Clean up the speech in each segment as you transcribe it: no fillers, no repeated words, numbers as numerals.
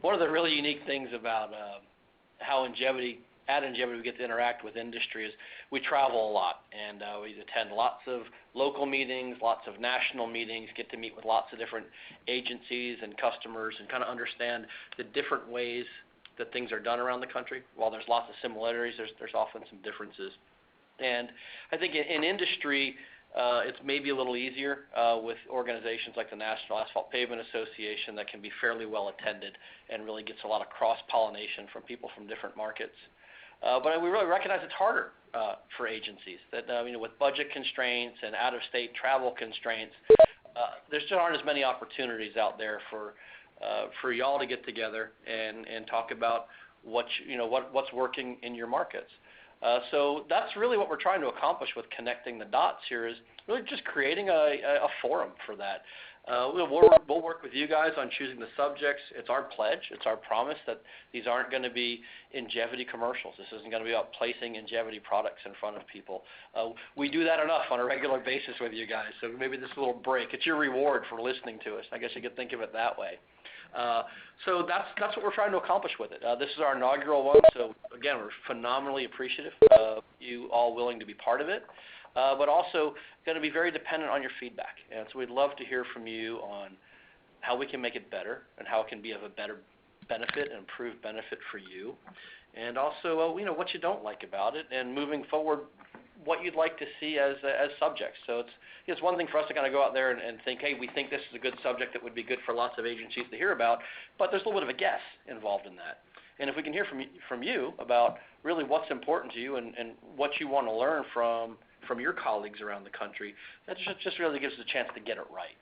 one of the really unique things about how at Ingevity we get to interact with industry is we travel a lot, and we attend lots of local meetings, lots of national meetings, get to meet with lots of different agencies and customers and kind of understand the different ways that things are done around the country. While there's lots of similarities, there's often some differences. And I think in industry, it's maybe a little easier with organizations like the National Asphalt Pavement Association that can be fairly well attended and really gets a lot of cross-pollination from people from different markets. But we really recognize it's harder for agencies that, with budget constraints and out-of-state travel constraints, there just aren't as many opportunities out there for y'all to get together and talk about what's working in your markets. So that's really what we're trying to accomplish with connecting the dots here, is really just creating a forum for that. We'll work with you guys on choosing the subjects. It's our pledge. It's our promise that these aren't going to be Ingevity commercials. This isn't going to be about placing Ingevity products in front of people. We do that enough on a regular basis with you guys, so maybe this little break, it's your reward for listening to us. I guess you could think of it that way. So that's what we're trying to accomplish with it. This is our inaugural one, so again, we're phenomenally appreciative of you all willing to be part of it, but also going to be very dependent on your feedback. And so we'd love to hear from you on how we can make it better and how it can be of a better benefit and improved benefit for you, and also what you don't like about it, and moving forward, what you'd like to see as subjects. So it's one thing for us to kind of go out there and think, hey, we think this is a good subject that would be good for lots of agencies to hear about, but there's a little bit of a guess involved in that. And if we can hear from you about really what's important to you and what you want to learn from your colleagues around the country, that just really gives us a chance to get it right.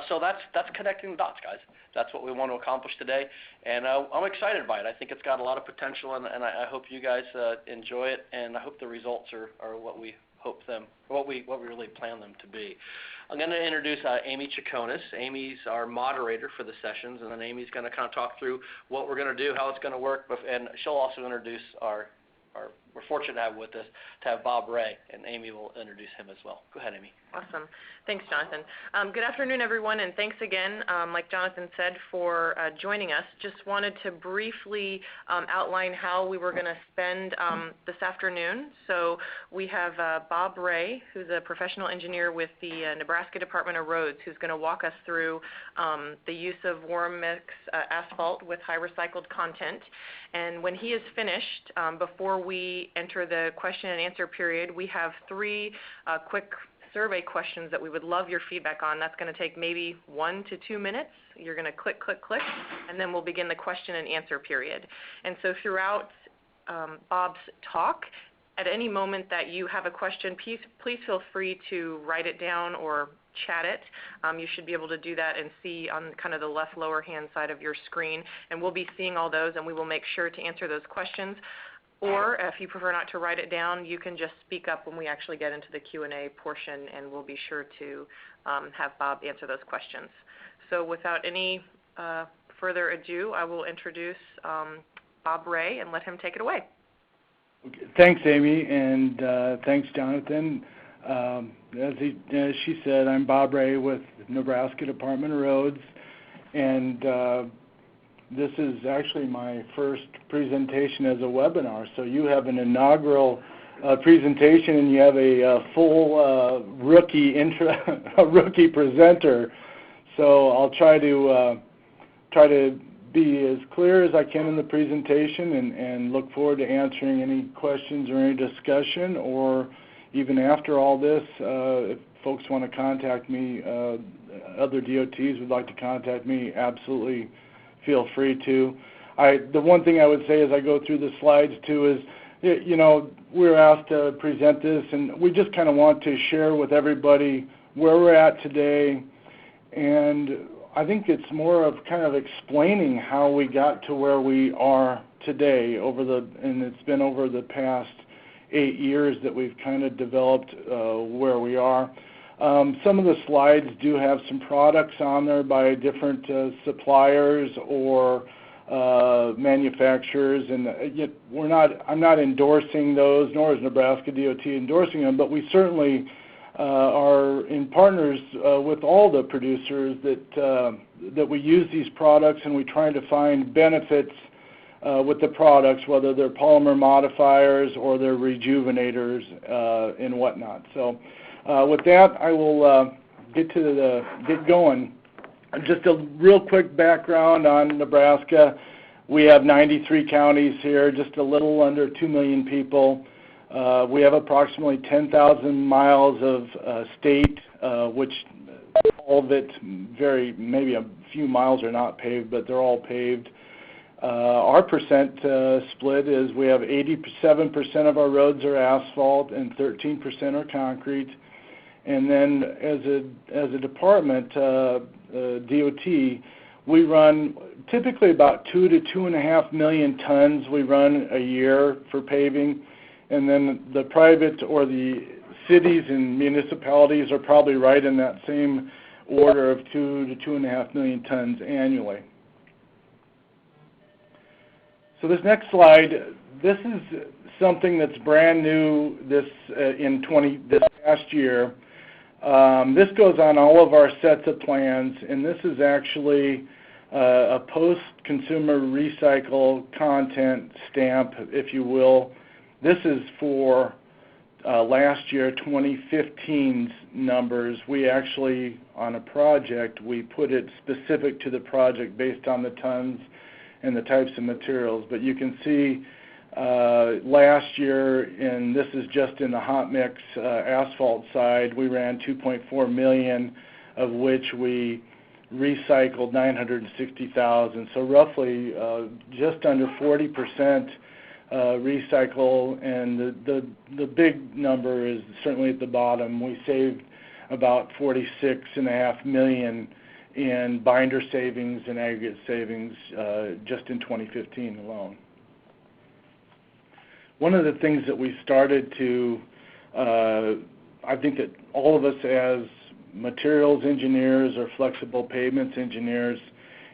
So that's connecting the dots, guys. That's what we want to accomplish today, and I'm excited by it. I think it's got a lot of potential, and I hope you guys enjoy it, and I hope the results are what we hope them, what we really plan them to be. I'm going to introduce Amy Chaconis. Amy's our moderator for the sessions, and then Amy's going to kind of talk through what we're going to do, how it's going to work, and she'll also introduce we're fortunate to have with us Bob Rea, and Amy will introduce him as well. Go ahead, Amy. Awesome. Thanks, Jonathan. Good afternoon, everyone, and thanks again, like Jonathan said, for joining us. Just wanted to briefly outline how we were going to spend this afternoon. So we have Bob Rea, who's a professional engineer with the Nebraska Department of Roads, who's going to walk us through the use of warm mix asphalt with high recycled content. And when he is finished, before we enter the question and answer period, we have three quick survey questions that we would love your feedback on. That's going to take maybe 1 to 2 minutes. You're going to click, and then we'll begin the question and answer period. And so throughout Bob's talk, at any moment that you have a question, please feel free to write it down or chat it. You should be able to do that and see on kind of the left lower hand side of your screen, and we'll be seeing all those, and we will make sure to answer those questions. Or if you prefer not to write it down, you can just speak up when we actually get into the Q&A portion, and we'll be sure to have Bob answer those questions. So without any further ado, I will introduce Bob Rea and let him take it away. Okay. Thanks, Amy, and thanks, Jonathan. As she said, I'm Bob Rea with Nebraska Department of Roads, and this is actually my first presentation as a webinar. So you have an inaugural presentation, and you have a full rookie presenter. So I'll try to be as clear as I can in the presentation, and look forward to answering any questions or any discussion, or even after all this, if folks want to contact me, other DOTs would like to contact me, absolutely feel free to. The one thing I would say as I go through the slides too is, we were asked to present this, and we just kind of want to share with everybody where we're at today, and I think it's more of kind of explaining how we got to where we are today and it's been over the past 8 years that we've kind of developed where we are. Some of the slides do have some products on there by different suppliers or manufacturers, and I'm not endorsing those, nor is Nebraska DOT endorsing them, but we certainly are in partners with all the producers that we use these products, and we try to find benefits with the products, whether they're polymer modifiers or they're rejuvenators and whatnot. So with that, I will get going. Just a real quick background on Nebraska. We have 93 counties here, just a little under 2 million people. We have approximately 10,000 miles of state, which all of it, maybe a few miles are not paved, but they're all paved. Our percent split is we have 87% of our roads are asphalt and 13% are concrete. And then as a department, DOT, we run typically about 2 to 2.5 million tons we run a year for paving. And then the private or the cities and municipalities are probably right in that same order of 2 to 2.5 million tons annually. So this next slide, this is something that's brand new this past year. This goes on all of our sets of plans, and this is actually a post-consumer recycle content stamp, if you will. This is for last year, 2015's numbers. We actually, on a project, we put it specific to the project based on the tons and the types of materials. But you can see last year, and this is just in the hot mix asphalt side, we ran 2.4 million, of which we recycled 960,000. So roughly just under 40% recycle, and the big number is certainly at the bottom. We saved about 46.5 million in binder savings and aggregate savings just in 2015 alone. One of the things that we started to, I think that all of us as materials engineers or flexible pavements engineers,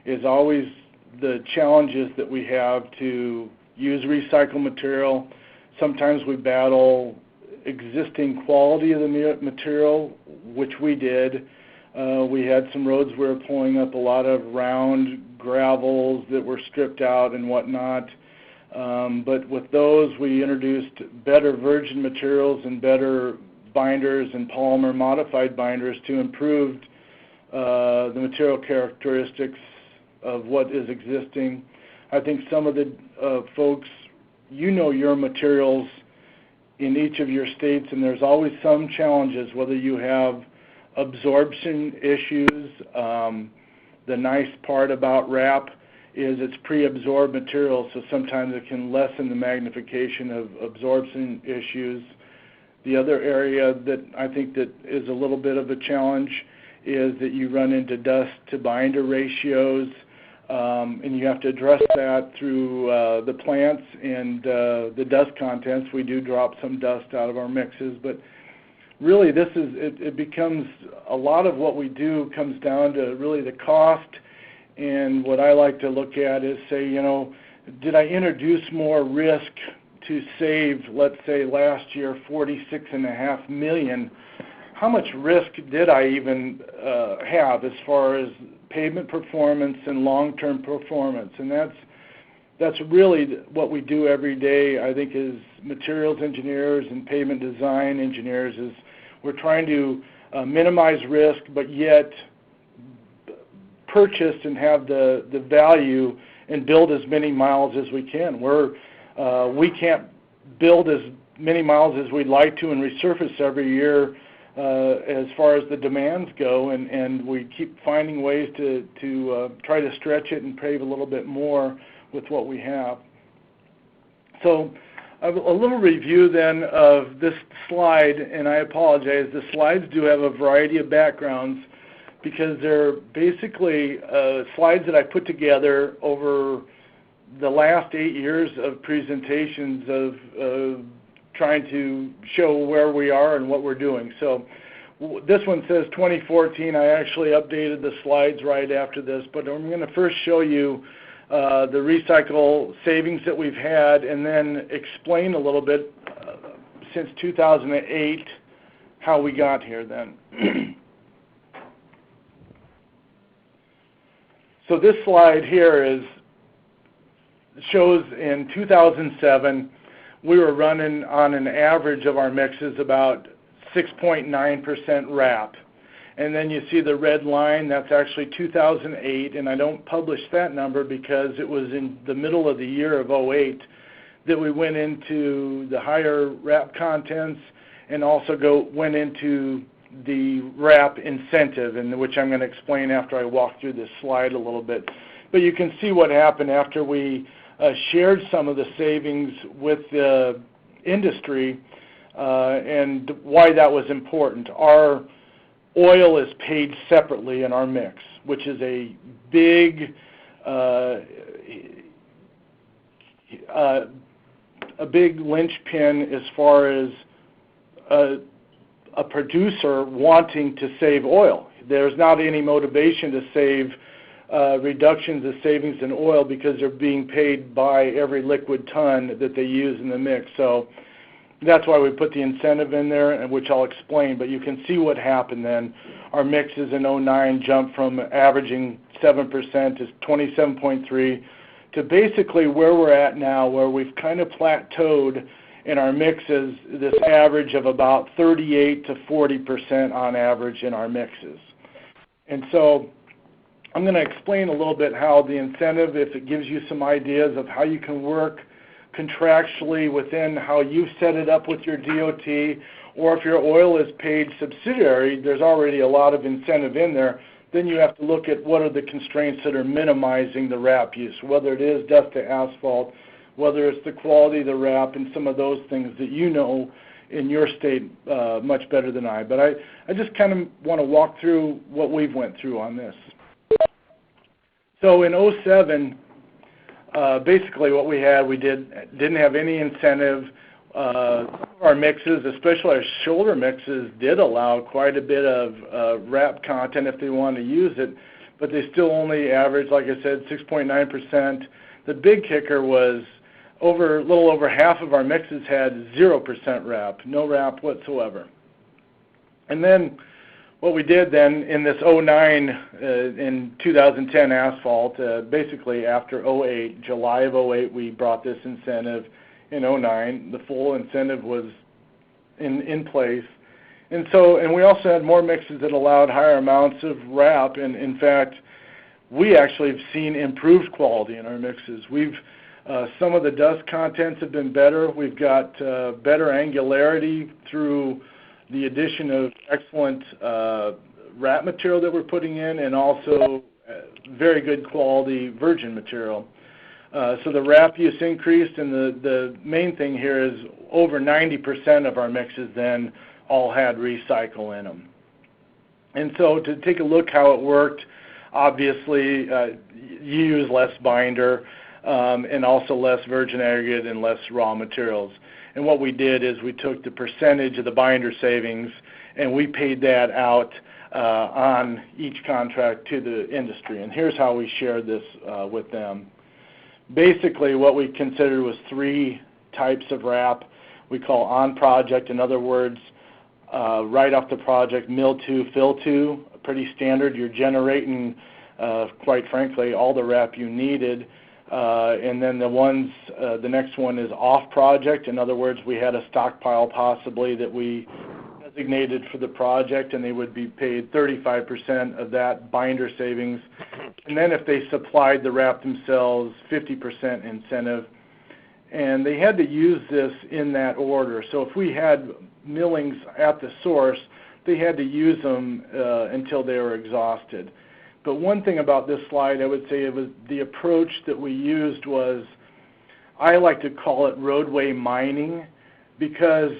is always the challenges that we have to use recycled material. Sometimes we battle existing quality of the material, which we did. We had some roads we were pulling up a lot of round gravels that were stripped out and whatnot. But with those, we introduced better virgin materials and better binders and polymer modified binders to improve the material characteristics of what is existing. I think some of the folks, you know your materials in each of your states, and there's always some challenges, whether you have absorption issues. The nice part about wrap is it's pre-absorbed material, so sometimes it can lessen the magnification of absorption issues. The other area that I think that is a little bit of a challenge is that you run into dust to binder ratios, and you have to address that through the plants and the dust contents. We do drop some dust out of our mixes, but really it becomes a lot of what we do comes down to really the cost. And what I like to look at is say, did I introduce more risk to save, let's say last year, 46.5 million? How much risk did I even have as far as pavement performance and long-term performance? And that's really what we do every day, I think, as materials engineers and pavement design engineers, is we're trying to minimize risk, but yet purchase and have the value and build as many miles as we can. We can't build as many miles as we'd like to and resurface every year as far as the demands go, and we keep finding ways to try to stretch it and pave a little bit more with what we have. So a little review then of this slide, and I apologize, the slides do have a variety of backgrounds because they're basically slides that I put together over the last 8 years of presentations of trying to show where we are and what we're doing. So this one says 2014. I actually updated the slides right after this, but I'm going to first show you the recycle savings that we've had, and then explain a little bit since 2008 how we got here then. So this slide here shows in 2007 we were running on an average of our mixes about 6.9% RAP. And then you see the red line, that's actually 2008, and I don't publish that number because it was in the middle of the year of '08 that we went into the higher RAP contents and also went into the RAP incentive, and which I'm going to explain after I walk through this slide a little bit. But you can see what happened after we shared some of the savings with the industry and why that was important. Our oil is paid separately in our mix, which is a big linchpin as far as a producer wanting to save oil. There's not any motivation to save reductions of savings in oil because they're being paid by every liquid ton that they use in the mix. So that's why we put the incentive in there, and which I'll explain. But you can see what happened then. Our mixes in '09 jumped from averaging 7% to 27.3 to basically where we're at now, where we've kind of plateaued in our mixes, this average of about 38 to 40% on average in our mixes. And so I'm going to explain a little bit how the incentive, if it gives you some ideas of how you can work contractually within how you've set it up with your DOT, or if your oil is paid subsidiary, there's already a lot of incentive in there. Then you have to look at what are the constraints that are minimizing the RAP use, whether it is dust to asphalt, whether it's the quality of the RAP, and some of those things that you know in your state much better than I. But I just kind of want to walk through what we've went through on this. So in '07, basically what we had, we didn't have any incentive. Our mixes, especially our shoulder mixes, did allow quite a bit of RAP content if they wanted to use it, but they still only averaged, like I said, 6.9%. The big kicker was a little over half of our mixes had 0% RAP, no RAP whatsoever. And then what we did then in this '09 in 2010 asphalt, basically after '08, July of '08, we brought this incentive. In '09, the full incentive was in place. And we also had more mixes that allowed higher amounts of RAP, and in fact, we actually have seen improved quality in our mixes. Some of the dust contents have been better. We've got better angularity through the addition of excellent RAP material that we're putting in, and also very good quality virgin material. So the RAP use increased, and the main thing here is over 90% of our mixes then all had recycle in them. And so to take a look how it worked, obviously you use less binder and also less virgin aggregate and less raw materials. And what we did is we took the percentage of the binder savings and we paid that out on each contract to the industry. And here's how we shared this with them. Basically what we considered was three types of RAP. We call on project, in other words, right off the project, mill to, fill to, pretty standard. You're generating, quite frankly, all the RAP you needed. And then the next one is off project. In other words, we had a stockpile possibly that we designated for the project, and they would be paid 35% of that binder savings. And then if they supplied the RAP themselves, 50% incentive. And they had to use this in that order. So if we had millings at the source, they had to use them until they were exhausted. But one thing about this slide, I would say, it was the approach that we used was, I like to call it roadway mining, because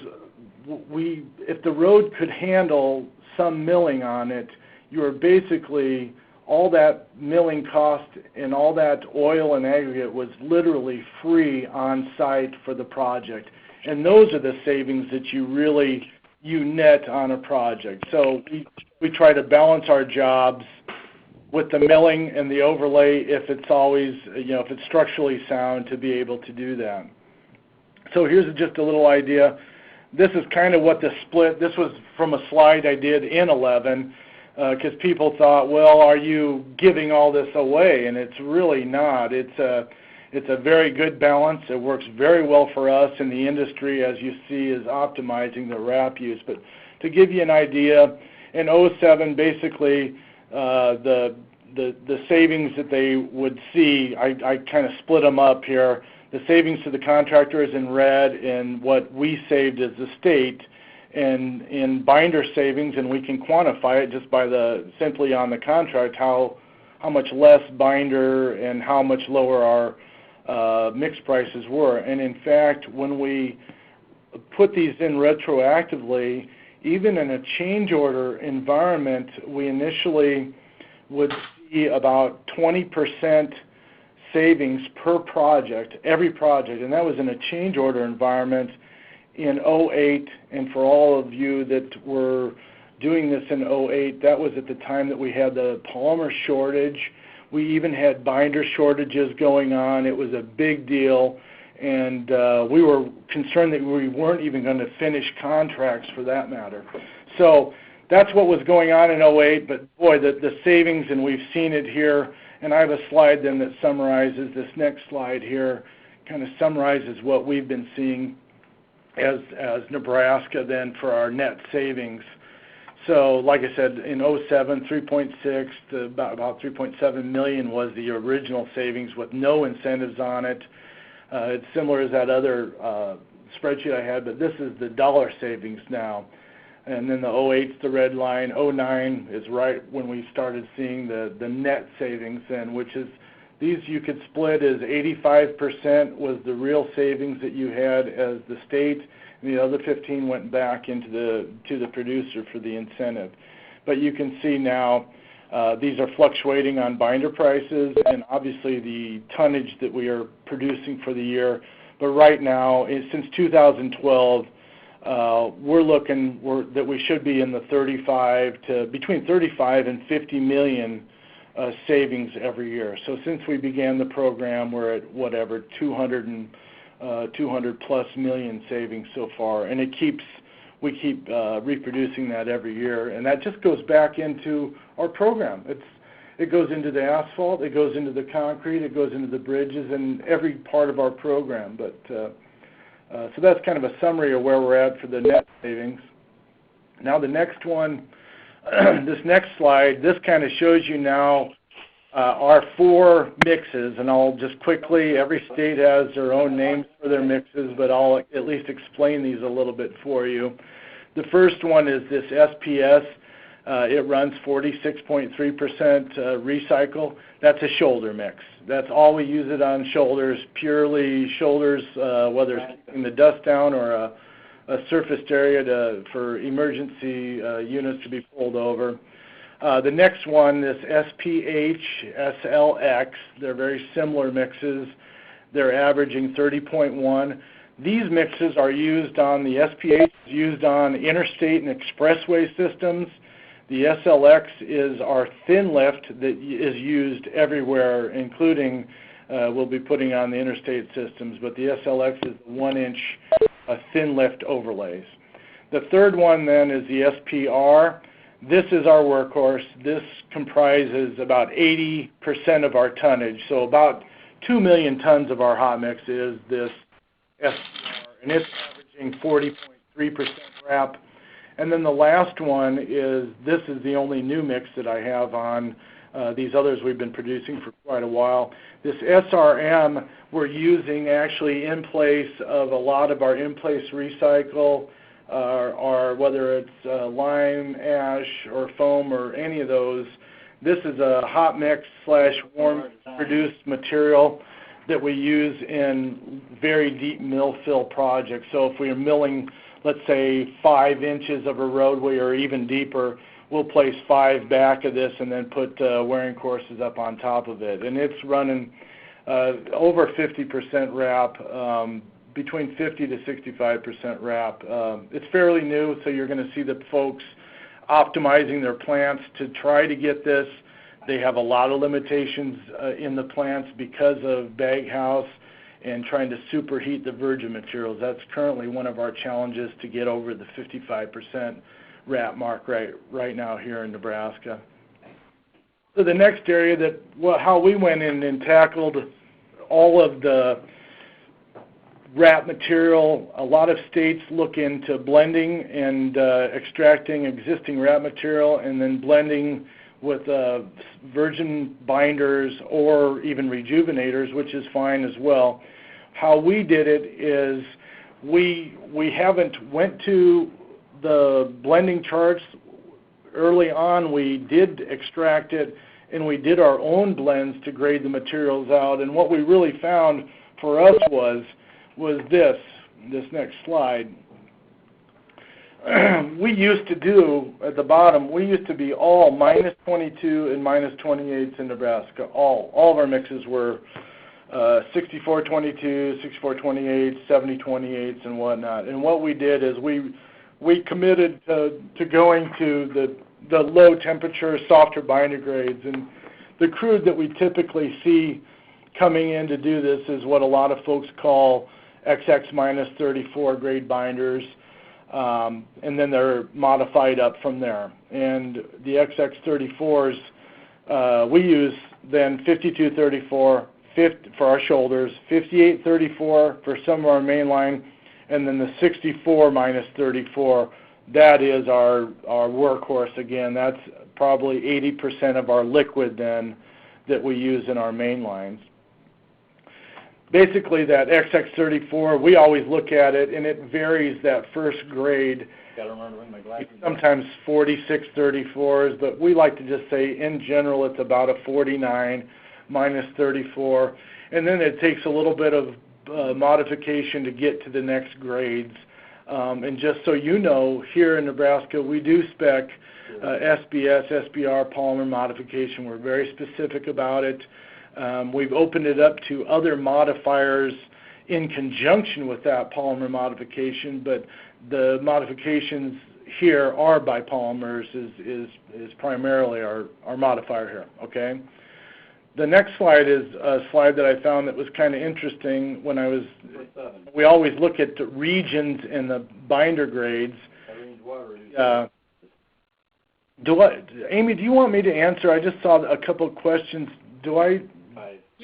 if the road could handle some milling on it, you were basically, all that milling cost and all that oil and aggregate was literally free on site for the project. And those are the savings that you net on a project. So we try to balance our jobs with the milling and the overlay if it's always, if it's structurally sound, to be able to do that. So here's just a little idea. this is kind of what the split, this was from a slide I did in 11, because people thought, well, are you giving all this away? And it's really not. It's a very good balance. It works very well for us, in the industry, as you see, is optimizing the RAP use. But to give you an idea, in '07, basically, the savings that they would see, I kind of split them up here. The savings to the contractor is in red, and what we saved as the state, and in binder savings, and we can quantify it just by simply on the contract, how much less binder and how much lower our mix prices were. And in fact, when we put these in retroactively, even in a change order environment, we initially would see about 20% savings per project, every project, and that was in a change order environment in '08. And for all of you that were doing this in '08, that was at the time that we had the polymer shortage. We even had binder shortages going on. It was a big deal, and we were concerned that we weren't even going to finish contracts for that matter. So that's what was going on in '08, but boy, the savings, and we've seen it here. And I have a slide then that summarizes, this next slide here kind of summarizes what we've been seeing as Nebraska then for our net savings. So like I said, in '07, 3.6 to about 3.7 million was the original savings with no incentives on it. It's similar as that other spreadsheet I had, but this is the dollar savings now. And then the '08's the red line. '09 is right when we started seeing the net savings then, which is, these you could split as 85% was the real savings that you had as the state, and the other 15 went back into to the producer for the incentive. But you can see now these are fluctuating on binder prices and obviously the tonnage that we are producing for the year. But right now, since 2012, we're looking that we should be in the between 35 and 50 million savings every year. So since we began the program, we're at whatever 200 plus million savings so far, and we keep reproducing that every year, and that just goes back into our program. It goes into the asphalt, it goes into the concrete, it goes into the bridges, and every part of our program. But so that's kind of a summary of where we're at for the net savings. Now the next one, this next slide, this kind of shows you now our 4 mixes, and I'll just quickly, every state has their own names for their mixes, but I'll at least explain these a little bit for you. The first one is this SPS. It runs 46.3% recycle. That's a shoulder mix. That's all we use it on, shoulders, purely shoulders, whether it's in the dust down or a surfaced area for emergency units to be pulled over. The next one, this SPH, SLX, they're very similar mixes. They're averaging 30.1. These mixes are used on, the SPH is used on interstate and expressway systems. The SLX is our thin lift that is used everywhere, including we'll be putting on the interstate systems, but the SLX is the 1-inch thin lift overlays. The third one then is the SPR. This is our workhorse. This comprises about 80% of our tonnage, so about 2 million tons of our hot mix is this SPR, and it's averaging 40.3% RAP. And then the last one is, this is the only new mix that I have on. These others we've been producing for quite a while. This SRM we're using actually in place of a lot of our in-place recycle, or whether it's lime, ash, or foam, or any of those. This is a hot mix / warm produced material that we use in very deep mill fill projects. So if we are milling, let's say 5 inches of a roadway or even deeper, we'll place 5 back of this and then put wearing courses up on top of it. And it's running over 50% RAP, between 50 to 65% RAP. It's fairly new, so you're going to see the folks optimizing their plants to try to get this. They have a lot of limitations in the plants because of bag house and trying to superheat the virgin materials. That's currently one of our challenges to get over the 55% RAP mark right now here in Nebraska. So the next area how we went in and tackled all of the RAP material, a lot of states look into blending and extracting existing RAP material and then blending with virgin binders or even rejuvenators, which is fine as well. How we did it is we haven't went to the blending charts. Early on we did extract it and we did our own blends to grade the materials out, and what we really found for us was this next slide. We used to do, at the bottom, we used to be all minus 22 and minus 28s in Nebraska. All of our mixes were 64-22, 64-28, 70-28s, and whatnot. And what we did is we committed to going to the low temperature, softer binder grades. And the crude that we typically see coming in to do this is what a lot of folks call XX minus 34 grade binders, and then they're modified up from there. And the XX 34s, we use then 52-34 for our shoulders, 58-34 for some of our main line, and then the 64 minus 34, that is our workhorse again. That's probably 80% of our liquid then that we use in our main lines. Basically, that XX34, we always look at it, and it varies that first grade. Gotta remember to bring my glasses. Sometimes 46-34s, but we like to just say, in general, it's about a 49 minus 34. And then it takes a little bit of modification to get to the next grades. And just so you know, here in Nebraska, we do spec SBS, SBR polymer modification. We're very specific about it. We've opened it up to other modifiers in conjunction with that polymer modification, but the modifications here are by polymers is primarily our modifier here, okay? The next slide is a slide that I found that was kind of interesting when we always look at the regions in the binder grades. Amy, do you want me to answer? I just saw a couple of questions. Do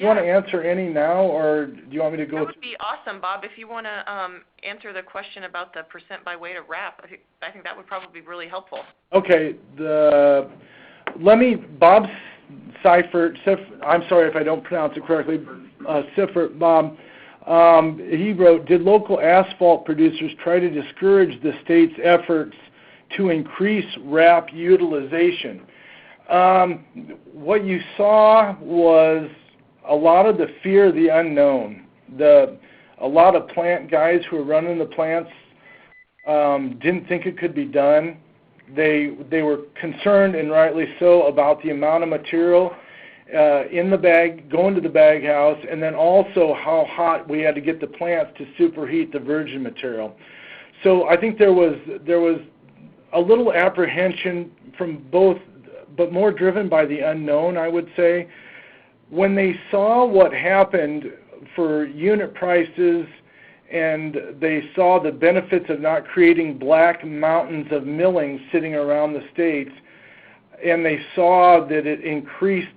you want to answer any now, or do you want me to go? That would be awesome, Bob. If you want to answer the question about the percent by weight of RAP, I think that would probably be really helpful. Okay. Bob Seifert, I'm sorry if I don't pronounce it correctly, Seifert, Bob, he wrote, did local asphalt producers try to discourage the state's efforts to increase RAP utilization? What you saw was a lot of the fear of the unknown. A lot of plant guys who were running the plants didn't think it could be done. They were concerned, and rightly so, about the amount of material in the bag, going to the bag house, and then also how hot we had to get the plants to superheat the virgin material. So I think there was a little apprehension from both, but more driven by the unknown, I would say. When they saw what happened for unit prices and they saw the benefits of not creating black mountains of milling sitting around the states, and they saw that it increased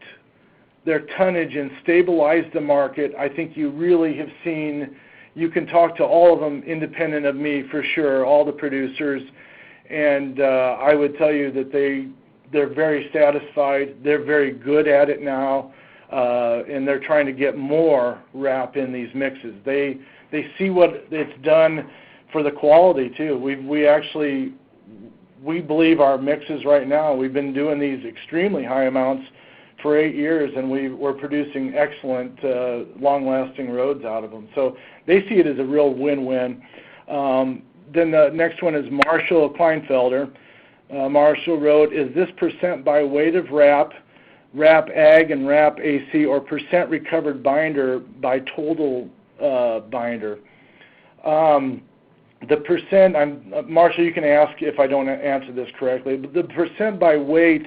their tonnage and stabilized the market, I think you really have seen, you can talk to all of them independent of me for sure, all the producers, and I would tell you that they're very satisfied, they're very good at it now. And they're trying to get more RAP in these mixes. They see what it's done for the quality too. We believe our mixes right now, we've been doing these extremely high amounts for 8 years, and we're producing excellent long-lasting roads out of them. So they see it as a real win-win. Then the next one is Marshall Kleinfelder. Marshall wrote, is this percent by weight of RAP Ag and RAP AC, or percent recovered binder by total binder? The percent, Marshall, you can ask if I don't answer this correctly, but the percent by weight,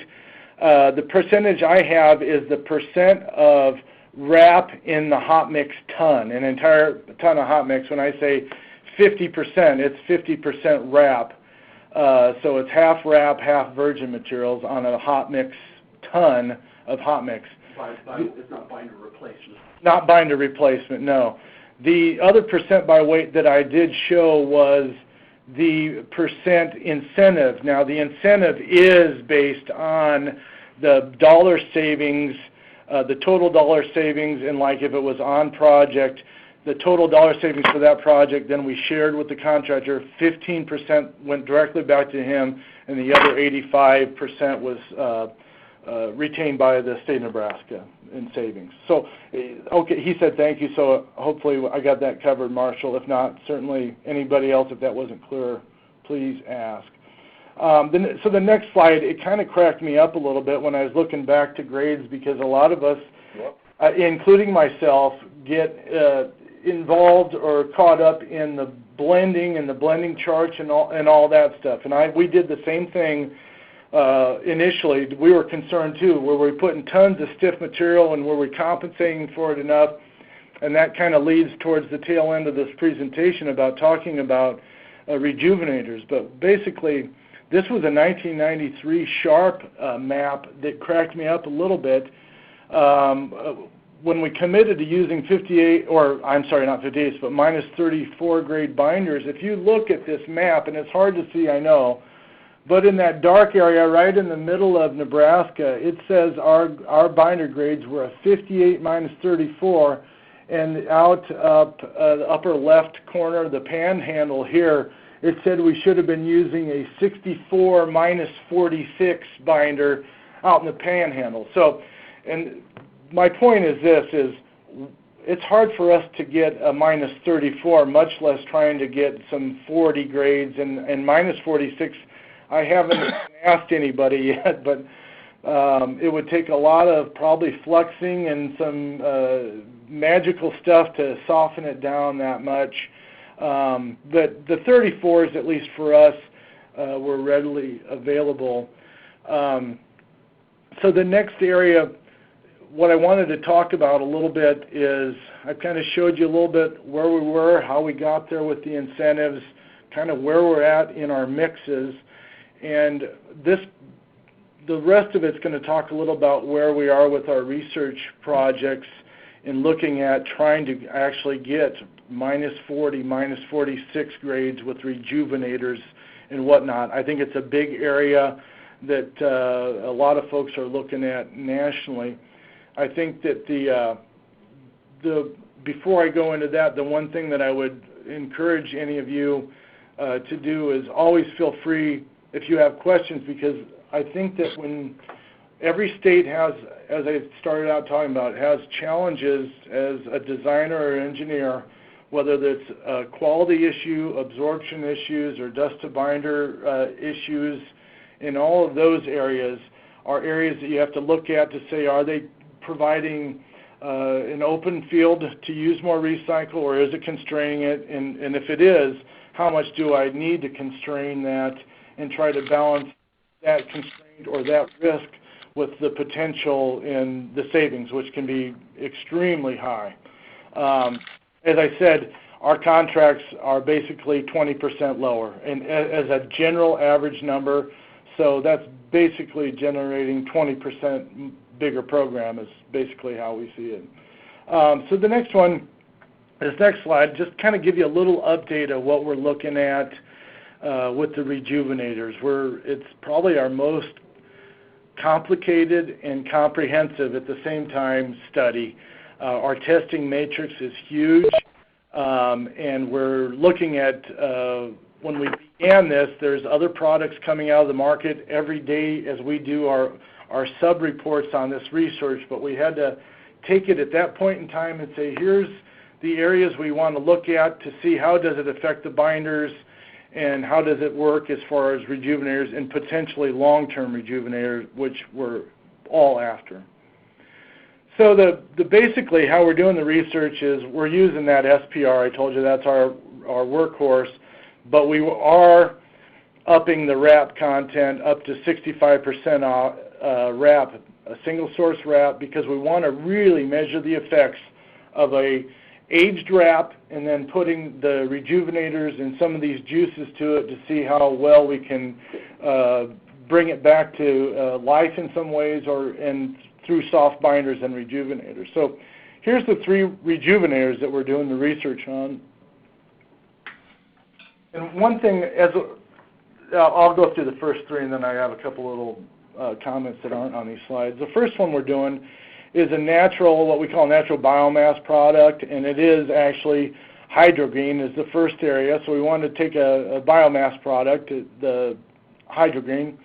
the percentage I have is the percent of wrap in the hot mix ton, an entire ton of hot mix. When I say 50%, it's 50% wrap. So it's half wrap, half virgin materials on a hot mix ton of hot mix. It's not binder replacement. Not binder replacement, no. The other percent by weight that I did show was the percent incentive. Now, the incentive is based on the dollar savings, the total dollar savings, and like if it was on project, the total dollar savings for that project, then we shared with the contractor. 15% went directly back to him, and the other 85% was retained by the state of Nebraska in savings. So, okay, he said thank you, so hopefully I got that covered, Marshall. If not, certainly anybody else, if that wasn't clear, please ask. So the next slide, it kind of cracked me up a little bit when I was looking back to grades, because a lot of us, including myself, get involved or caught up in the blending and the blending charts and all that stuff. And we did the same thing initially. We were concerned too. Were we putting tons of stiff material, and were we compensating for it enough? And that kind of leads towards the tail end of this presentation about talking about rejuvenators. But basically, this was a 1993 Sharp map that cracked me up a little bit. When we committed to using 58, or I'm sorry, not 58, but minus 34 grade binders, if you look at this map, and it's hard to see, I know, but in that dark area right in the middle of Nebraska, it says our binder grades were a 58 minus 34, and out up the upper left corner, the panhandle here, it said we should have been using a 64 minus 46 binder out in the panhandle. So, and my point is this, it's hard for us to get a minus 34, much less trying to get some 40 grades, and minus 46, I haven't asked anybody yet, but it would take a lot of probably fluxing and some magical stuff to soften it down that much. But the 34s, at least for us, were readily available. So the next area, what I wanted to talk about a little bit is, I kind of showed you a little bit where we were, how we got there with the incentives, kind of where we're at in our mixes. And the rest of it's going to talk a little about where we are with our research projects in looking at trying to actually get minus 40, minus 46 grades with rejuvenators and whatnot. I think it's a big area that a lot of folks are looking at nationally. I think that before I go into that, the one thing that I would encourage any of you to do is always feel free if you have questions, because I think that when every state has, as I started out talking about, has challenges as a designer or engineer, whether it's a quality issue, absorption issues, or dust to binder issues, in all of those areas are areas that you have to look at to say, are they providing an open field to use more recycle, or is it constraining it? And if it is, how much do I need to constrain that and try to balance that constraint or that risk with the potential in the savings, which can be extremely high. As I said, our contracts are basically 20% lower, and as a general average number, so that's basically generating 20% bigger program is basically how we see it. So the next one, this next slide, just kind of give you a little update of what we're looking at with the rejuvenators. It's probably our most complicated and comprehensive at the same time study. Our testing matrix is huge, and we're looking at, when we began this, there's other products coming out of the market every day as we do our sub-reports on this research, but we had to take it at that point in time and say, here's the areas we want to look at to see how does it affect the binders and how does it work as far as rejuvenators and potentially long-term rejuvenators, which we're all after. So the basically how we're doing the research is we're using that SPR. I told you that's our workhorse, but we are upping the wrap content up to 65% wrap a single source wrap, because we want to really measure the effects of a aged wrap and then putting the rejuvenators and some of these juices to it to see how well we can bring it back to life in some ways, and through soft binders and rejuvenators. So here's the 3 rejuvenators that we're doing the research on. And one thing, I'll go through the first 3, and then I have a couple little comments that aren't on these slides. The first one we're doing is a natural, what we call natural biomass product, and it is actually hydrogreen is the first area. So we wanted to take a biomass product, the hydrogreen.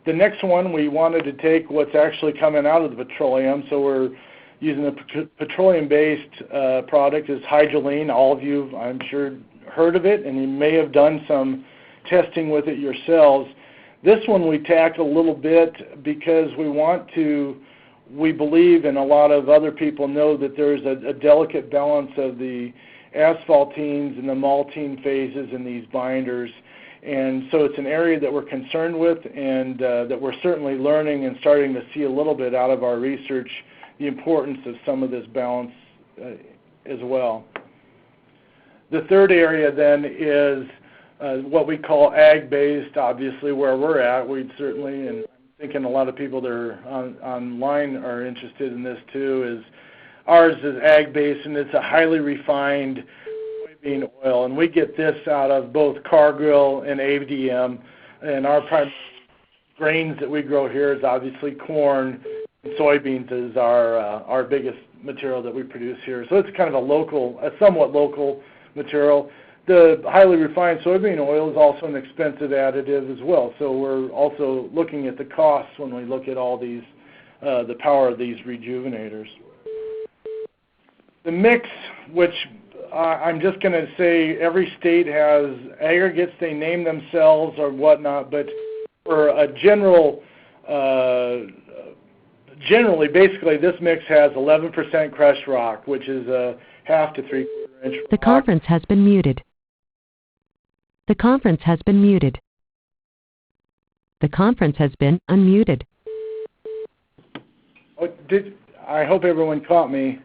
The next one, we wanted to take what's actually coming out of the petroleum. So we're using a petroleum-based product is hydroline. All of you, I'm sure, heard of it, and you may have done some testing with it yourselves. This one we tackle a little bit because we believe, and a lot of other people know, that there's a delicate balance of the asphaltenes and the maltine phases in these binders. And so it's an area that we're concerned with, and that we're certainly learning and starting to see a little bit out of our research, the importance of some of this balance as well. The third area then is what we call ag-based, obviously where we're at. We'd certainly, and I'm thinking a lot of people that are online are interested in this too, is ours is ag-based, and it's a highly refined soybean oil. And we get this out of both Cargill and ADM, and our primary grains that we grow here is obviously corn. Soybeans is our biggest material that we produce here. So it's kind of a somewhat local material. The highly refined soybean oil is also an expensive additive as well. So we're also looking at the costs when we look at all these, the power of these rejuvenators. The mix, which I'm just going to say every state has aggregates they name themselves or whatnot, but for a generally, basically, this mix has 11% crushed rock, which is a half to 3/4 inch rock. The conference has been muted. The conference has been muted. The conference has been unmuted. I hope everyone caught me.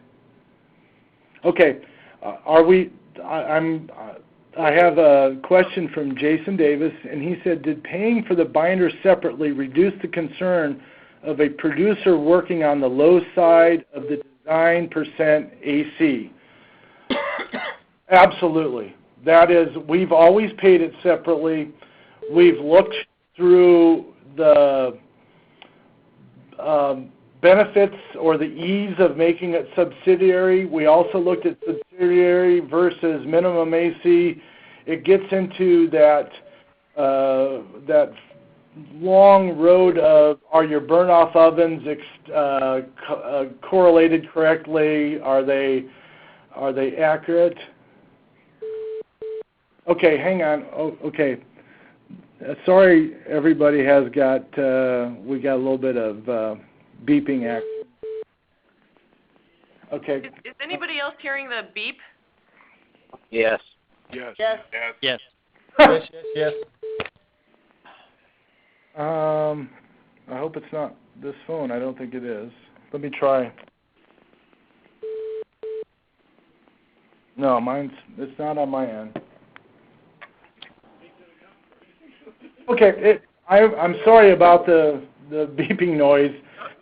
Okay, I have a question from Jason Davis, and he said, did paying for the binder separately reduce the concern of a producer working on the low side of the design percent AC? Absolutely. That is, we've always paid it separately. We've looked through the benefits or the ease of making it subsidiary. We also looked at subsidiary versus minimum AC. It gets into that long road of, are your burn-off ovens correlated correctly? Are they accurate? Okay, hang on. Oh, okay. Sorry, everybody has got, we got a little bit of beeping action. Okay. Is anybody else hearing the beep? Yes. Yes. Yes. Yes. Yes, yes, yes. I hope it's not this phone. I don't think it is. Let me try. No, it's not on my end. Okay, I'm sorry about the beeping noise.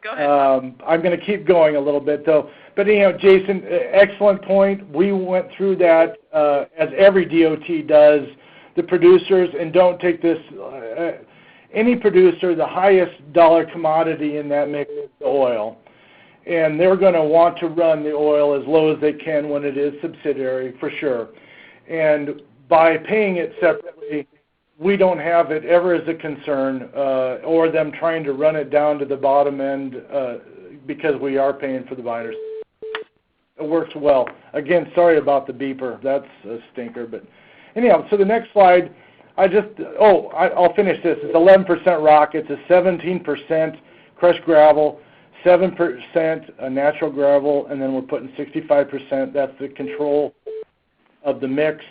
Go ahead. I'm going to keep going a little bit, though. But, Jason, excellent point. We went through that, as every DOT does, the producers, and don't take this, any producer, the highest dollar commodity in that mix is the oil. And they're going to want to run the oil as low as they can when it is subsidiary, for sure. And by paying it separately, we don't have it ever as a concern, or them trying to run it down to the bottom end, because we are paying for the binders. It works well. Again, sorry about the beeper. That's a stinker. But anyhow, so the next slide, I'll finish this. It's 11% rock. It's a 17% crushed gravel, 7% natural gravel, and then we're putting 65%. That's the control of the mix.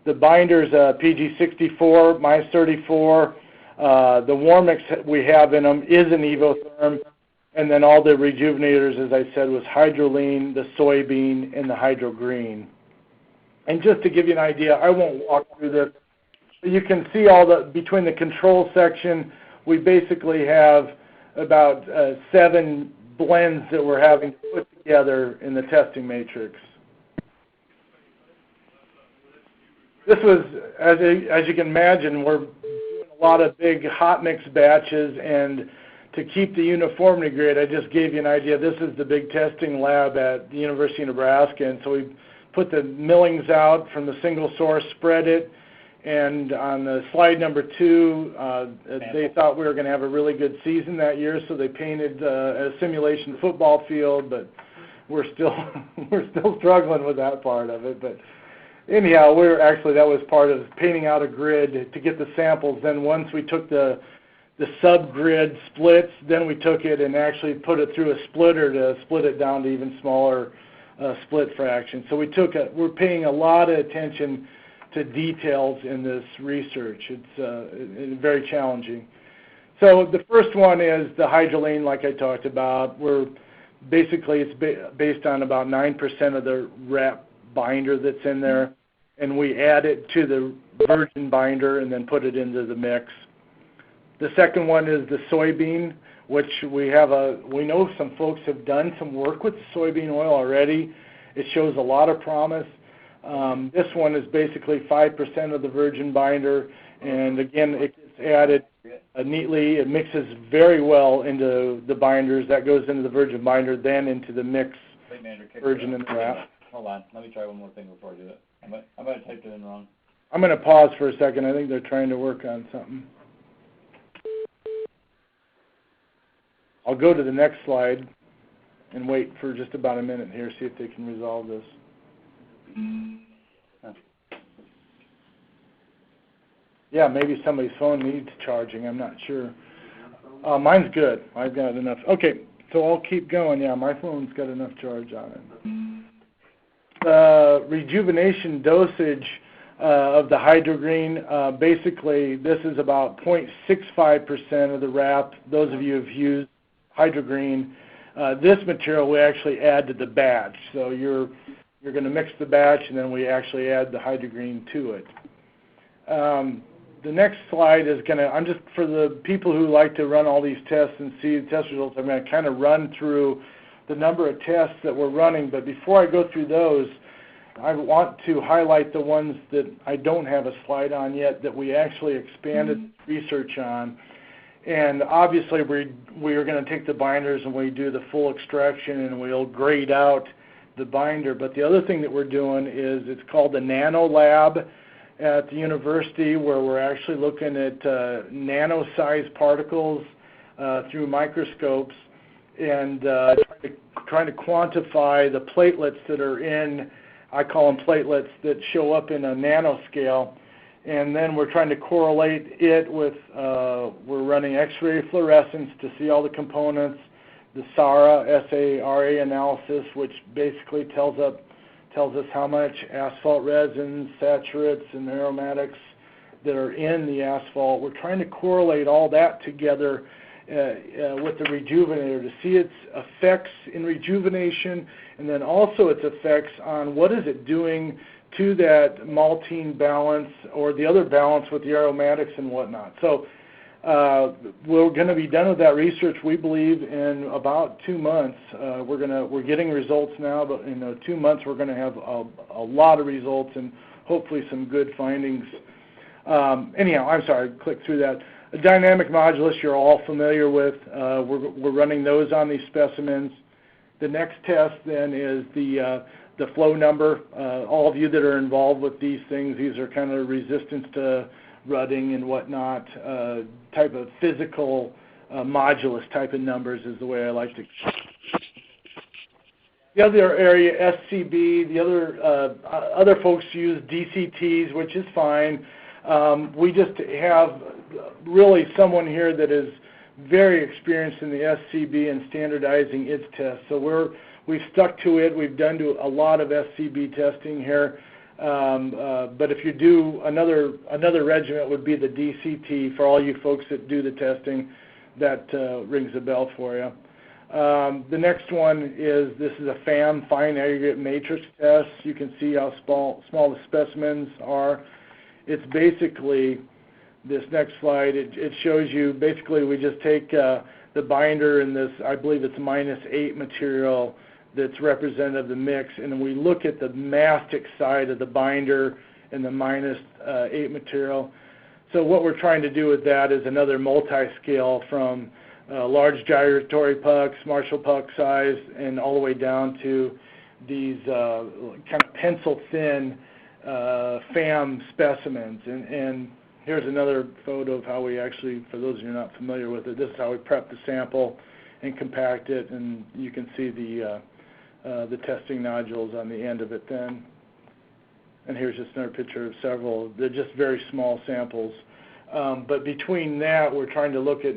The binder's PG64, minus 34. The warm mix we have in them is an Evotherm. And then all the rejuvenators, as I said, was hydroline, the soybean, and the hydrogreen. And just to give you an idea, I won't walk through this, but you can see between the control section, we basically have about 7 blends that we're having to put together in the testing matrix. This was, as you can imagine, we're doing a lot of big hot mix batches, and to keep the uniformity grade, I just gave you an idea. This is the big testing lab at the University of Nebraska, and so we put the millings out from the single source, spread it, and on the slide number 2, they thought we were going to have a really good season that year, so they painted a simulation football field, but we're still struggling with that part of it. But anyhow, that was part of painting out a grid to get the samples. Then once we took the sub-grid splits, then we took it and actually put it through a splitter to split it down to even smaller split fractions. So we're paying a lot of attention to details in this research. It's very challenging. So the first one is the hydroline, like I talked about. It's based on about 9% of the wrap binder that's in there, and we add it to the virgin binder and then put it into the mix. The second one is the soybean, which we know some folks have done some work with soybean oil already. It shows a lot of promise. This one is basically 5% of the virgin binder, and again, it gets added neatly. It mixes very well into the binders. That goes into the virgin binder, then into the mix, virgin and the wrap. Hold on, let me try one more thing before I do it. I might have typed it in wrong. I'm going to pause for a second. I think they're trying to work on something. I'll go to the next slide and wait for just about a minute here, see if they can resolve this. Yeah, maybe somebody's phone needs charging. I'm not sure. Mine's good. I've got enough. Okay, so I'll keep going. Yeah, my phone's got enough charge on it. The rejuvenation dosage of the hydrogreen, basically this is about 0.65% of the wrap. Those of you who've used hydrogreen, this material we actually add to the batch. So you're going to mix the batch, and then we actually add the hydrogreen to it. The next slide is for the people who like to run all these tests and see the test results, I'm going to kind of run through the number of tests that we're running. But before I go through those, I want to highlight the ones that I don't have a slide on yet that we actually expanded research on. And obviously we are going to take the binders and we do the full extraction and we'll grade out the binder. But the other thing that we're doing is it's called the Nano Lab at the university, where we're actually looking at nano-sized particles through microscopes and trying to quantify the platelets that are in, I call them platelets, that show up in a nanoscale. And then we're trying to correlate it with, we're running X-ray fluorescence to see all the components, the SARA, S-A-R-A analysis, which basically tells us how much asphalt resins, saturates, and aromatics that are in the asphalt. We're trying to correlate all that together with the rejuvenator to see its effects in rejuvenation, and then also its effects on what is it doing to that maltine balance or the other balance with the aromatics and whatnot. So we're going to be done with that research, we believe, in about 2 months. We're getting results now, but in 2 months we're going to have a lot of results and hopefully some good findings. Anyhow, I'm sorry, click through that. A dynamic modulus you're all familiar with. We're running those on these specimens. The next test then is the flow number. All of you that are involved with these things, these are kind of resistance to rutting and whatnot, type of physical modulus type of numbers is the way I like to. The other area, SCB, the other folks use DCTs, which is fine. We just have really someone here that is very experienced in the SCB and standardizing its tests. So we've stuck to it. We've done a lot of SCB testing here. But if you do another regimen would be the DCT for all you folks that do the testing. That rings a bell for you. The next one is, this is a FAM, fine aggregate matrix test. You can see how small the specimens are. It's basically, this next slide, it shows you, basically we just take the binder in this, I believe it's -8 material that's representative of the mix, and then we look at the mastic side of the binder and the -8 material. So what we're trying to do with that is another multi-scale from large gyratory pucks, Marshall puck size, and all the way down to these kind of pencil-thin FAM specimens. And here's another photo of how we actually, for those of you not familiar with it, this is how we prep the sample and compact it, and you can see the testing nodules on the end of it then. And here's just another picture of several. They're just very small samples. But between that, we're trying to look at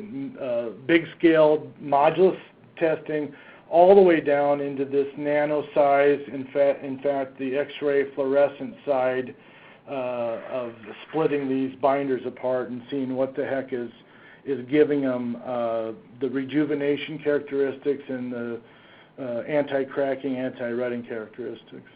big-scale modulus testing all the way down into this nano size. In fact, the X-ray fluorescent side of splitting these binders apart and seeing what the heck is giving them the rejuvenation characteristics and the anti-cracking, anti-rutting characteristics.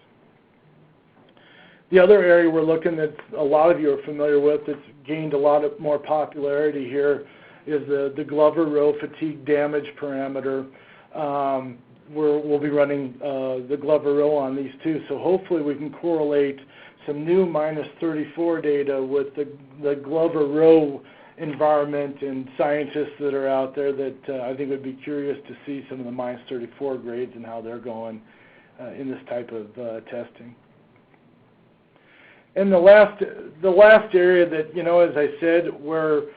The other area we're looking at, a lot of you are familiar with, it's gained a lot of more popularity here, is the Glover row fatigue damage parameter. We'll be running the Glover row on these too, so hopefully we can correlate some new -34 data with the Glover row environment and scientists that are out there that I think would be curious to see some of the -34 grades and how they're going in this type of testing. And the last area that, you know, as I said, once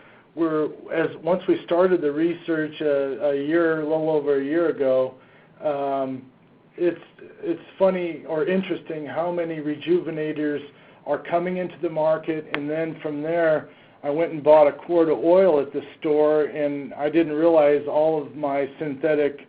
we started the research a little over a year ago, it's funny or interesting how many rejuvenators are coming into the market, and then from there I went and bought a quart of oil at the store, and I didn't realize all of my synthetic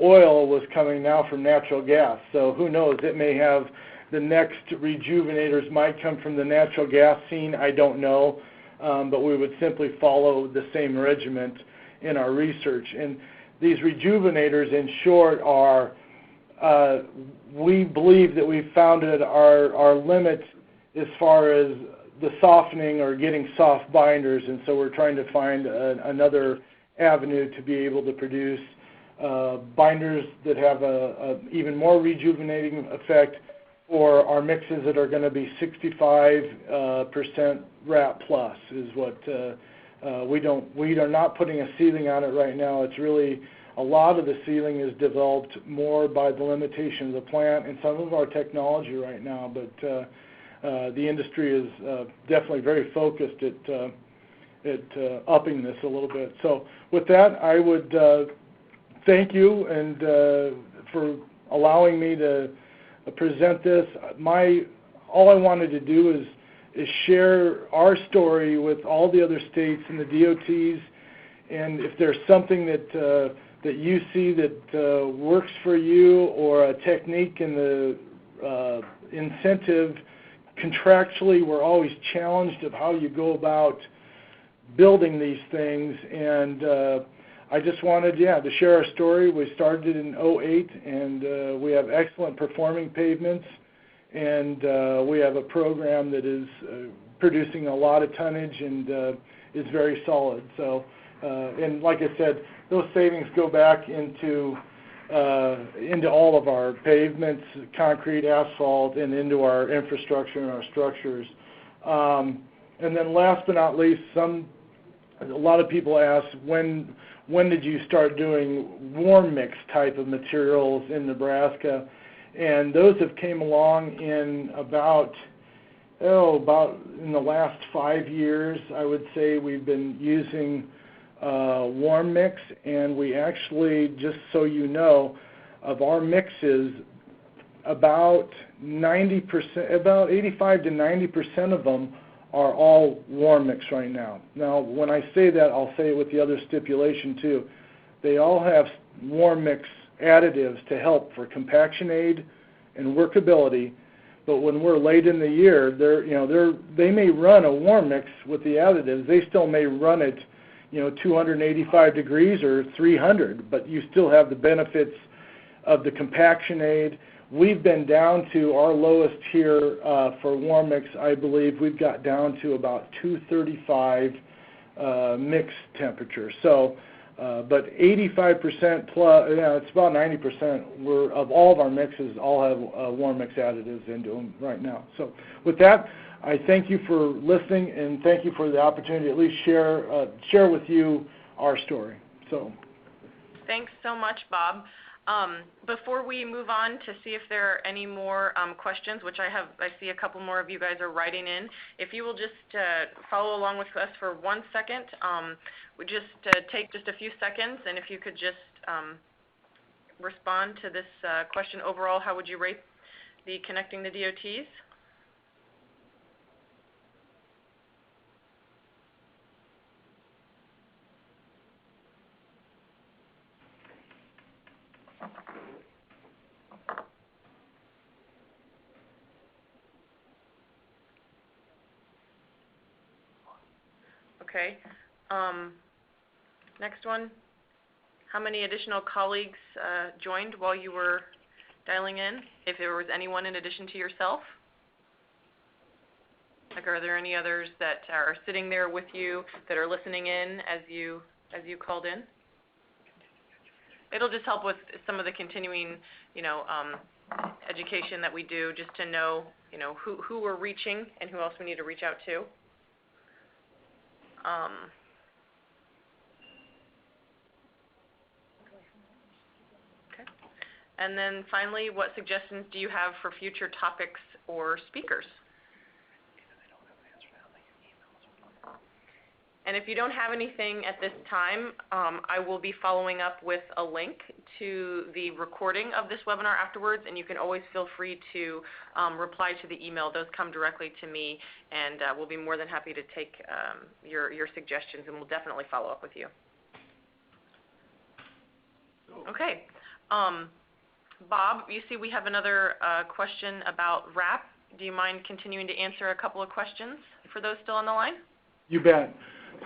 oil was coming now from natural gas. So who knows, it may have, the next rejuvenators might come from the natural gas scene, I don't know, but we would simply follow the same regiment in our research. And these rejuvenators, in short, are, we believe that we've found our limit as far as the softening or getting soft binders, and so we're trying to find another avenue to be able to produce binders that have a even more rejuvenating effect for our mixes that are going to be 65% RAP plus is what we are not putting a ceiling on it right now. It's really, a lot of the ceiling is developed more by the limitation of the plant and some of our technology right now, but the industry is definitely very focused at upping this a little bit. So with that, I would thank you and for allowing me to present this. All I wanted to do is share our story with all the other states and the DOTs, and if there's something that you see that works for you, or a technique in the incentive, contractually we're always challenged of how you go about building these things, and I just wanted, to share our story. We started in 2008, and we have excellent performing pavements, and we have a program that is producing a lot of tonnage and is very solid. So, and like I said, those savings go back into all of our pavements, concrete, asphalt, and into our infrastructure and our structures. And then last but not least, a lot of people ask, when did you start doing warm mix type of materials in Nebraska? And those have came along in about in the last 5 years, I would say. We've been using warm mix, and we actually, just so you know, of our mixes, about 85 to 90% of them are all warm mix right now. Now, when I say that, I'll say it with the other stipulation too. They all have warm mix additives to help for compaction aid and workability, but when we're late in the year, they may run a warm mix with the additives. They still may run it, 285 degrees or 300, but you still have the benefits of the compaction aid. We've been down to our lowest here for warm mix, I believe we've got down to about 235 mix temperature. So, but 85% plus, it's about 90% of all of our mixes all have warm mix additives into them right now. So with that, I thank you for listening and thank you for the opportunity to at least share with you our story. So, thanks so much, Bob. Before we move on to see if there are any more questions, which I see a couple more of you guys are writing in. If you will just follow along with us for 1 second, we just take just a few seconds, and if you could just respond to this question overall, how would you rate the Connecting the DOTs? Okay. Next one. How many additional colleagues joined while you were dialing in? If there was anyone in addition to yourself? Like, are there any others that are sitting there with you that are listening in as you called in? It'll just help with some of the continuing, education that we do, just to know, who we're reaching and who else we need to reach out to. Okay. And then finally, what suggestions do you have for future topics or speakers? And if you don't have anything at this time, I will be following up with a link to the recording of this webinar afterwards, and you can always feel free to reply to the email. Those come directly to me, and we'll be more than happy to take your suggestions, and we'll definitely follow up with you. Okay. Bob, you see we have another question about RAP. Do you mind continuing to answer a couple of questions for those still on the line? You bet.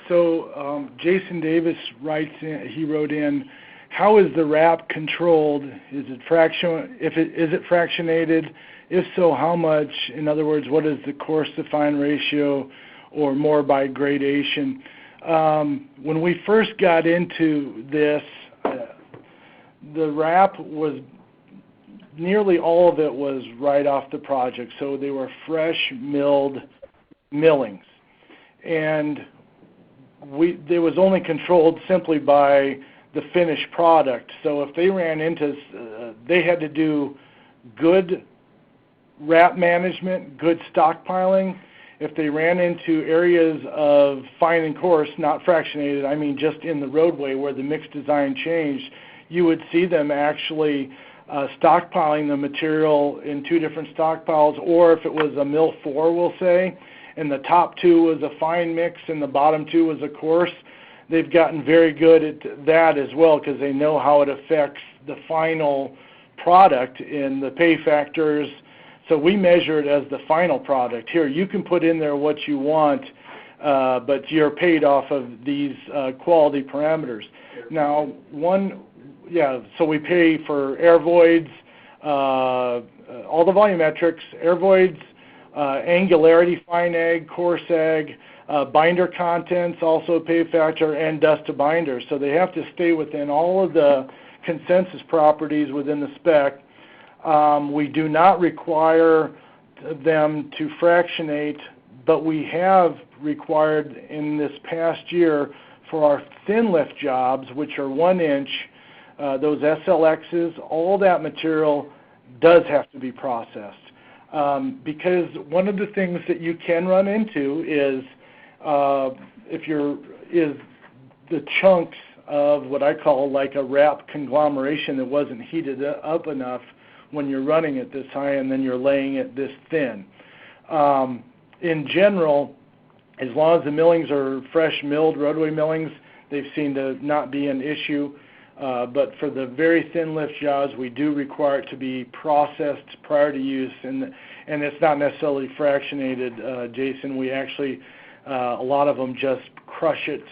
So Jason Davis wrote in, how is the RAP controlled? Is it fractionated? If so, how much? In other words, what is the course to fine ratio or more by gradation? When we first got into this, the RAP was, nearly all of it was right off the project. So they were fresh milled millings. And they was only controlled simply by the finished product. So if they ran into, they had to do good RAP management, good stockpiling. If they ran into areas of fine and coarse, not fractionated, I mean just in the roadway where the mix design changed, you would see them actually stockpiling the material in two different stockpiles, or if it was a mill 4, we'll say, and the top 2 was a fine mix and the bottom 2 was a coarse, they've gotten very good at that as well because they know how it affects the final product in the pay factors. So we measure it as the final product. Here, you can put in there what you want, but you're paid off of these quality parameters. Now, so we pay for air voids, all the volumetrics, air voids, angularity, fine ag, coarse ag, binder contents, also pay factor, and dust to binder. So they have to stay within all of the consensus properties within the spec. We do not require them to fractionate, but we have required in this past year for our thin lift jobs, which are 1 inch, those SLXs, all that material does have to be processed. Because one of the things that you can run into is the chunks of what I call like a RAP conglomeration that wasn't heated up enough when you're running it this high and then you're laying it this thin. In general, as long as the millings are fresh milled roadway millings, they've seemed to not be an issue. But for the very thin lift jobs, we do require it to be processed prior to use, and it's not necessarily fractionated, Jason. We actually, a lot of them just crush it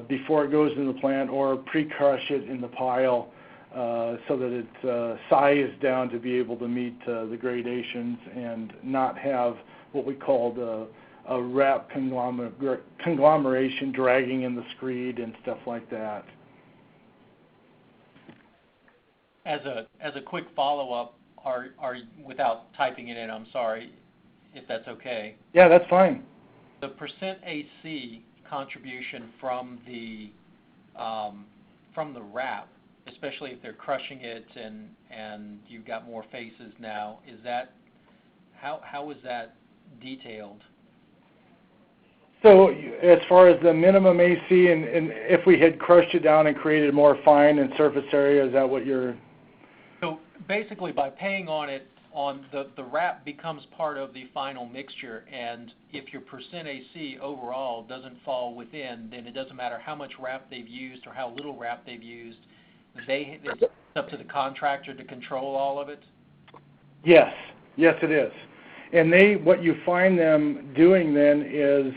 before it goes into the plant, or pre-crush it in the pile so that it's sized down to be able to meet the gradations and not have what we call a wrap conglomeration dragging in the screed and stuff like that. As a quick follow-up, are without typing it in, I'm sorry, if that's okay. Yeah, that's fine. The percent AC contribution from the wrap, especially if they're crushing it and you've got more faces now, is that how is that detailed? So as far as the minimum AC, and if we had crushed it down and created more fine and surface area, is that what you're... So basically by paying on it, the wrap becomes part of the final mixture, and if your percent AC overall doesn't fall within, then it doesn't matter how much wrap they've used or how little wrap they've used. It's up to the contractor to control all of it? Yes, it is. And what you find them doing then is,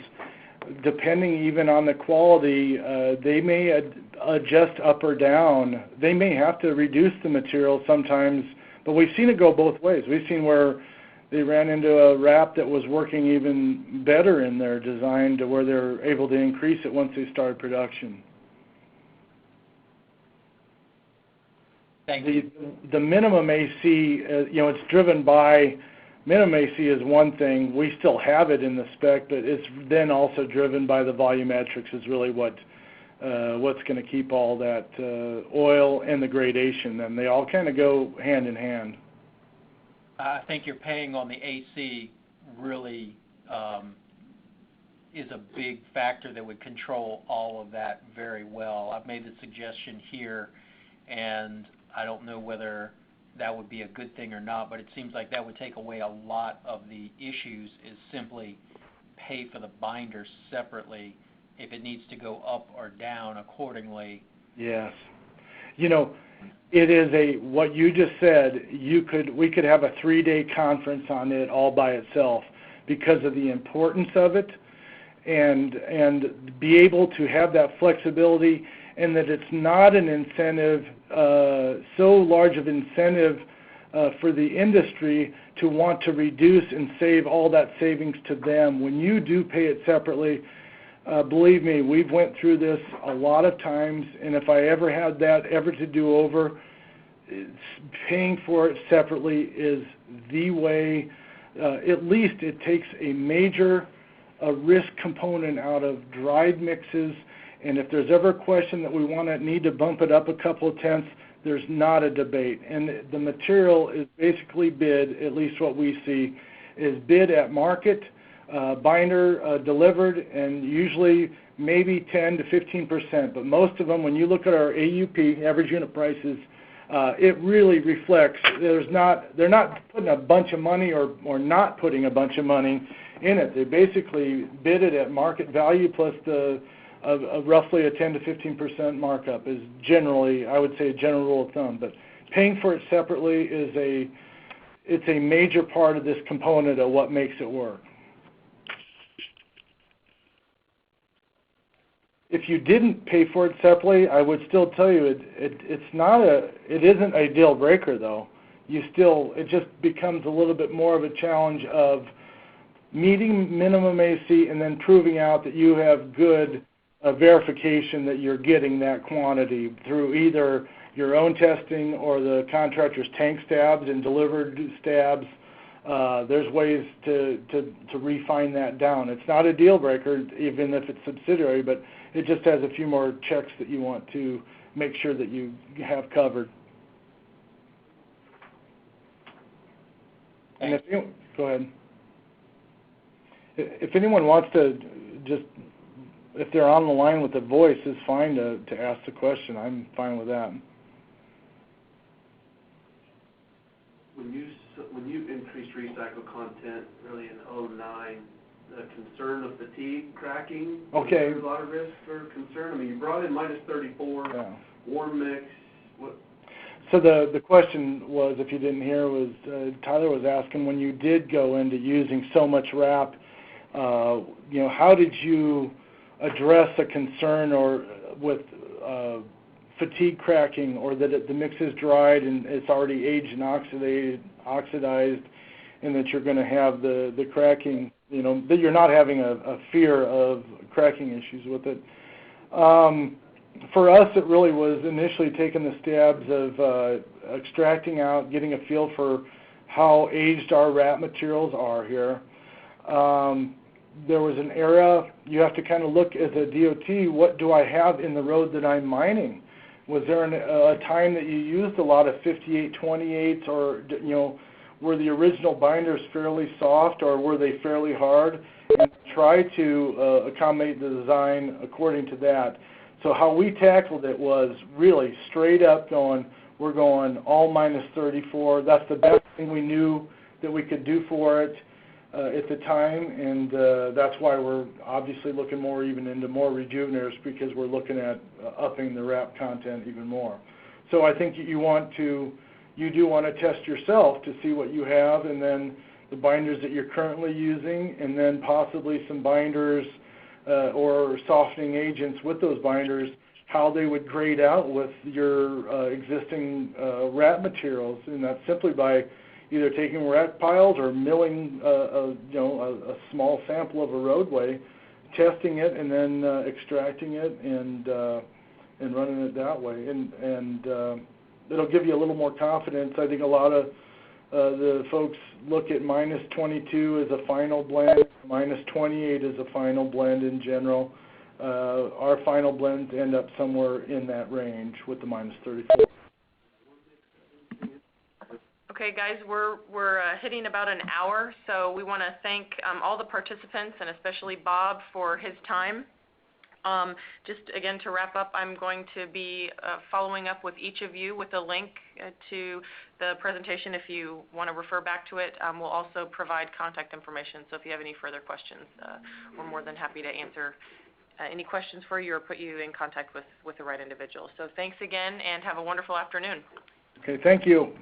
depending even on the quality, they may adjust up or down. They may have to reduce the material sometimes, but we've seen it go both ways. We've seen where they ran into a wrap that was working even better in their design to where they're able to increase it once they started production. Thank you. The minimum AC, it's driven by, minimum AC is one thing. We still have it in the spec, but it's then also driven by the volumetrics is really what's going to keep all that oil and the gradation. And they all kind of go hand in hand. I think you're paying on the AC really is a big factor that would control all of that very well. I've made the suggestion here, and I don't know whether that would be a good thing or not, but it seems like that would take away a lot of the issues, is simply pay for the binder separately if it needs to go up or down accordingly. Yes. It is what you just said, we could have a 3-day conference on it all by itself because of the importance of it, and be able to have that flexibility, and that it's not an incentive, so large of incentive for the industry to want to reduce and save all that savings to them. When you do pay it separately, believe me, we've went through this a lot of times, and if I ever had that ever to do over, paying for it separately is the way. At least it takes a major risk component out of dried mixes. And if there's ever a question that we need to bump it up a couple of tenths, there's not a debate. And the material is basically bid, at least what we see, is bid at market, binder delivered, and usually maybe 10 to 15%. But most of them, when you look at our AUP, average unit prices, it really reflects they're not putting a bunch of money or not putting a bunch of money in it. They basically bid it at market value plus roughly a 10 to 15% markup is generally, I would say, a general rule of thumb. But paying for it separately it's a major part of this component of what makes it work. If you didn't pay for it separately, I would still tell you it isn't a deal breaker though. It just becomes a little bit more of a challenge of meeting minimum AC and then proving out that you have good verification that you're getting that quantity through either your own testing or the contractor's tank stabs and delivered stabs. There's ways to refine that down. It's not a deal breaker even if it's subsidiary, but it just has a few more checks that you want to make sure that you have covered. And go ahead. If anyone wants to if they're on the line with a voice, it's fine to ask the question. I'm fine with that. When you increased recycled content really in 2009, the concern of fatigue cracking, okay, was there a lot of risk or concern? I mean, you brought in minus 34, yeah. Warm mix. What? So the question was, if you didn't hear, was Tyler was asking, when you did go into using so much wrap, how did you address a concern or with fatigue cracking, or that the mix is dried and it's already aged and oxidized, and that you're going to have the cracking, that you're not having a fear of cracking issues with it. For us, it really was initially taking the stabs of extracting out, getting a feel for how aged our wrap materials are here. There was an era, you have to kind of look as a DOT, what do I have in the road that I'm mining? Was there a time that you used a lot of 58/28s, or were the original binders fairly soft, or were they fairly hard? And try to accommodate the design according to that. So how we tackled it was really straight up we're going all -34. That's the best thing we knew that we could do for it at the time, and that's why we're obviously looking more even into more rejuvenators, because we're looking at upping the wrap content even more. So I think you do want to test yourself to see what you have, and then the binders that you're currently using, and then possibly some binders or softening agents with those binders, how they would grade out with your existing wrap materials, and that's simply by either taking wrap piles or milling a small sample of a roadway, testing it, and then extracting it and running it that way, and it'll give you a little more confidence. I think a lot of the folks look at -22 as a final blend, -28 as a final blend in general. Our final blends end up somewhere in that range with the -34. Okay, guys, we're hitting about an hour, so we want to thank all the participants, and especially Bob for his time. Just again, to wrap up, I'm going to be following up with each of you with a link to the presentation if you want to refer back to it. We'll also provide contact information, so if you have any further questions, we're more than happy to answer any questions for you or put you in contact with the right individual. So thanks again, and have a wonderful afternoon. Okay, thank you.